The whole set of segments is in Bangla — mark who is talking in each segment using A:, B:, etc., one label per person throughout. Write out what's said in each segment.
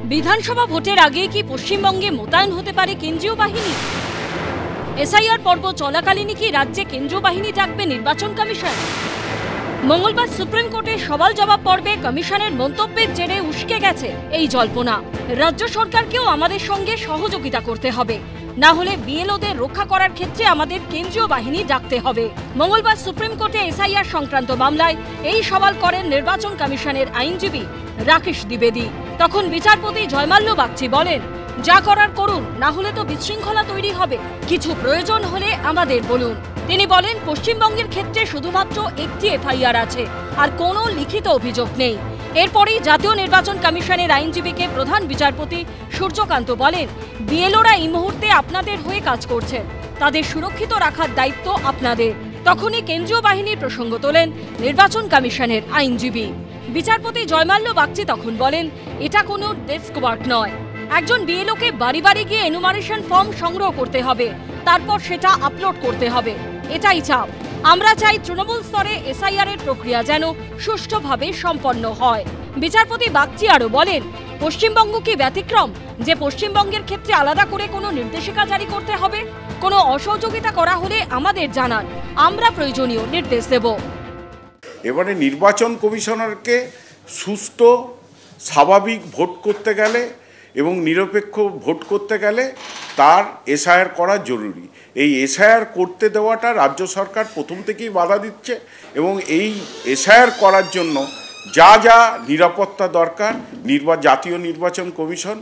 A: বিধানসভা ভোটের আগে কি পশ্চিমবঙ্গে মোতায়েন হতে পারে কেন্দ্রীয় বাহিনী? এসআইআর পর্ব চলাকালীনই কি রাজ্যে কেন্দ্রীয় বাহিনী ডাকবে নির্বাচন কমিশন? মঙ্গলবার সুপ্রিম কোর্টে সওয়াল জবাব পর্বে কমিশনের মন্তব্যের জেরে উস্কে গেছে এই জল্পনা। রাজ্য সরকারকেও আমাদের সঙ্গে সহযোগিতা করতে হবে, না হলে বিএলওদের রক্ষা করার ক্ষেত্রে আমাদের কেন্দ্রীয় বাহিনী ডাকতে হবে। মঙ্গলবার সুপ্রিম কোর্টে এসআইআর সংক্রান্ত মামলায় এই সওয়াল করেন নির্বাচন কমিশনের আইনজীবী রাকেশ দ্বিবেদী। তখন বিচারপতি জয়মাল্য বাগচি বলেন, যা করার করুন, না হলে তো বিশৃঙ্খলা তৈরি হবে, কিছু প্রয়োজন হলে আমাদের বলুন। তিনি বলেন, পশ্চিমবঙ্গের ক্ষেত্রে শুধুমাত্র একটি এফআইআর আছে, আর কোনো লিখিত অভিযোগ নেই। এরপরই জাতীয় নির্বাচন কমিশনের আইনজীবীকে প্রধান বিচারপতি সূর্যকান্ত বলেন, বিএলওরা এই মুহূর্তে আপনাদের হয়ে কাজ করছেন, তাদের সুরক্ষিত রাখার দায়িত্ব আপনাদের। তখনই কেন্দ্রীয় বাহিনীর প্রসঙ্গ তোলেন নির্বাচন কমিশনের আইনজীবী। বিচারপতি জয়মাল্য বাগচি তখন বলেন, এটা কোনো ডেস্ক ওয়ার্ক নয়। একজন বিএলওকে বাড়ি বাড়ি গিয়ে এনুমারেশন ফর্ম সংগ্রহ করতে হবে, তারপর সেটা আপলোড করতে হবে, এটাই চাপ। আমরা চাই তৃণমূল স্তরে এসআইআর এর প্রক্রিয়া যেন সুষ্ঠুভাবে সম্পন্ন হয়। বিচারপতি বাগচি আরও বলেন, পশ্চিমবঙ্গ কি ব্যতিক্রম যে পশ্চিমবঙ্গের ক্ষেত্রে আলাদা করে কোনো নির্দেশিকা জারি করতে হবে? কোনো অসহযোগিতা করা হলে আমাদের জানান, আমরা প্রয়োজনীয় নির্দেশ দেব।
B: এবারে নির্বাচন কমিশনারকে সুষ্ঠু স্বাভাবিক ভোট করতে গেলে এবং নিরপেক্ষ ভোট করতে গেলে তার এসআইআর করা জরুরি। এই এসআইআর করতে দেওয়াটা রাজ্য সরকার প্রথম থেকেই বাধা দিচ্ছে, এবং এই এসআইআর করার জন্য যা যা নিরাপত্তা দরকার জাতীয় নির্বাচন কমিশন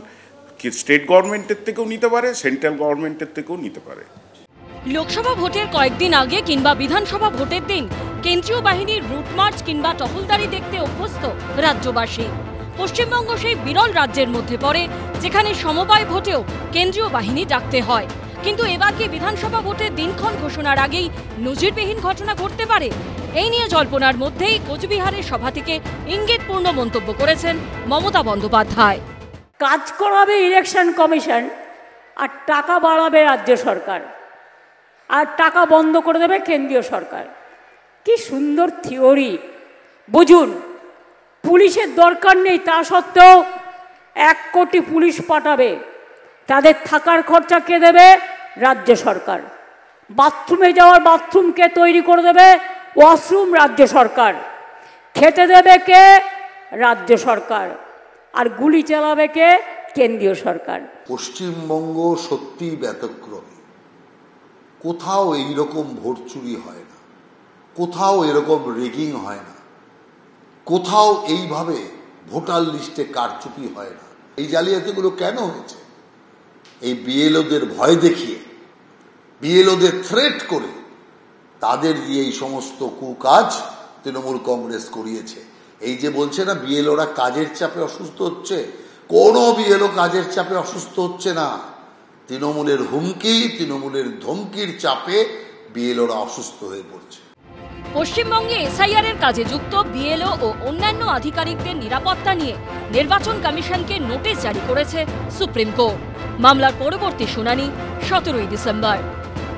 B: স্টেট গভর্নমেন্টের থেকেও নিতে পারে, সেন্ট্রাল গভর্নমেন্টের থেকেও নিতে পারে।
A: লোকসভা ভোটের কয়েকদিন আগে কিংবা বিধানসভা ভোটের দিন কেন্দ্রীয় বাহিনীর রুটমার্চ কিংবা টহলদারি দেখতে অভ্যস্ত রাজ্যবাসী। পশ্চিমবঙ্গ সেই বিরল রাজ্যের মধ্যে পড়ে যেখানে সমবায় ভোটেও কেন্দ্রীয় বাহিনী ডাকতে হয়। কিন্তু এবার কি বিধানসভা ভোটের দিনক্ষণ ঘোষণার আগেই নজিরবিহীন ঘটনা ঘটতে পারে? এই নিয়ে জল্পনার মধ্যেই কোচবিহারের সভা থেকে ইঙ্গিতপূর্ণ মন্তব্য করেছেন মমতা বন্দ্যোপাধ্যায়।
C: কাজ করাবে ইলেকশন কমিশন, আর টাকা বাড়াবে রাজ্য সরকার, আর টাকা বন্ধ করে দেবে কেন্দ্রীয় সরকার। কি সুন্দর থিওরি! বুঝুন, পুলিশের দরকার নেই, তা সত্ত্বেও 1 কোটি পুলিশ পাঠাবে। তাদের থাকার খরচা কে দেবে? রাজ্য সরকার। বাথরুমে যাওয়ার বাথরুম কে তৈরি করে দেবে? ওয়াশরুম রাজ্য সরকার। খেতে দেবে কে? রাজ্য সরকার। আর গুলি চালাবে কে? কেন্দ্রীয় সরকার।
D: পশ্চিমবঙ্গ সত্যিই ব্যতিক্রমী। কোথাও এইরকম ভোট চুরি হয় না, কোথাও এরকম রেগিং হয় না, কোথাও এইভাবে ভোটার লিস্টে কারচুপি হয় না। এই জালিয়াতিগুলো কেন হয়েছে? এই বিএলওদের ভয় দেখিয়ে, বিএলওদের থ্রেট করে, তাদের দিয়ে এই সমস্ত কুকাজ তৃণমূল কংগ্রেস করিয়েছে। এই যে বলছে না বিএলওরা কাজের চাপে অসুস্থ হচ্ছে, কোনো বিএলও কাজের চাপে অসুস্থ হচ্ছে না। তৃণমূলের হুমকি, তৃণমূলের ধমকির চাপে বিএলওরা অসুস্থ হয়ে পড়ছে।
A: পশ্চিমবঙ্গে এসআইআর এর কাজে যুক্ত বিএলও ও অন্যান্য আধিকারিকদের নিরাপত্তা নিয়ে নির্বাচন কমিশনকে নোটিশ জারি করেছে সুপ্রিম কোর্ট। মামলার পরবর্তী শুনানি 17 ডিসেম্বর।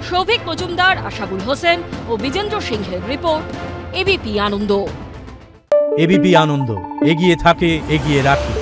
A: সৌভিক মজুমদার, আশাবুল হোসেন ও বিজেন্দ্র সিংহের রিপোর্ট, এবিপি আনন্দ।
E: এবিপি আনন্দ, এগিয়ে থাকে, এগিয়ে রাখে।